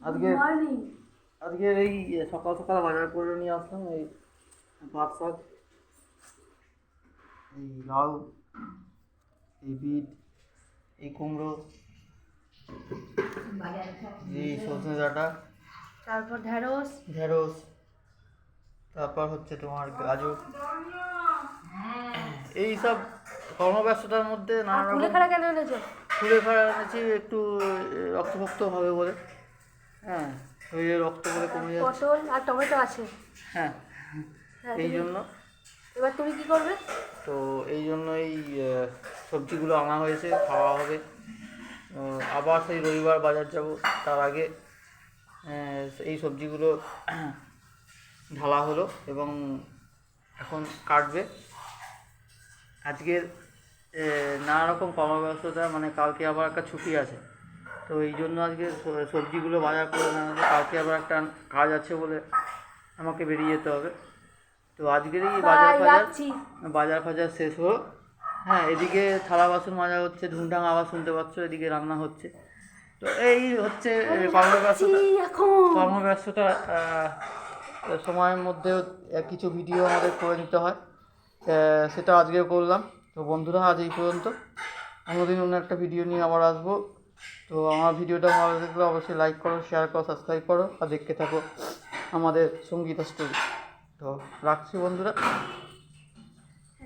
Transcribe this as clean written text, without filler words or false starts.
আজকে আজকে এই সকাল সকাল বাজার করে নিয়ে আসলাম এই পাট শাক, এই লাউ, এই বিট, এই কুমড়ো, এই সজনে ডাঁটা, তারপর ঢেঁড়স, তারপর হচ্ছে তোমার গাজর, এই সব কর্মব্যস্ততার মধ্যে নানা রকম। কুলেখাড়া কেন এনেছো? কুলেখাড়া এনেছি একটু রক্তভক্ত হবে বলে। হ্যাঁ, শরীরে রক্ত বলে কমে যাচ্ছে। পটল আর টমেটো আছে। হ্যাঁ, এই জন্য। এবার তুমি কি করবে? তো এই জন্য এই সবজিগুলো আনা হয়েছে, খাওয়া হবে। আবার সেই রবিবার বাজার যাব, তার আগে এই সবজিগুলো ঢালা হলো এবং এখন কাটবে। আজকের নানা রকম কর্মব্যস্ততা, মানে কালকে আবার একটা ছুটি আছে, তো এই জন্য আজকে সবজিগুলো বাজার করে নেওয়া হচ্ছে। কালকে আবার একটা কাজ আছে বলে আমাকে বেরিয়ে যেতে হবে। তো আজকেরই বাজার ফাজার শেষ হলো। হ্যাঁ, এদিকে থালা বাসন মাজা হচ্ছে, ঢুংঢাং আওয়াজ শুনতে পাচ্ছ, এদিকে রান্না হচ্ছে। তো এই হচ্ছে কর্মব্যস্ততা সময়ের মধ্যেও কিছু ভিডিও আমাদের করে নিতে হয়, সেটা আজকে করলাম। তো বন্ধুরা, আজ এই পর্যন্ত। অন্যদিন অন্য একটা ভিডিও নিয়ে আবার আসবো। তো আমার ভিডিওটা ভালো লাগলে অবশ্যই লাইক করো, শেয়ার করো, সাবস্ক্রাইব করো আর দেখতে থাকো আমাদের সঙ্গীতা স্টোরি। তো রাখছি বন্ধুরা।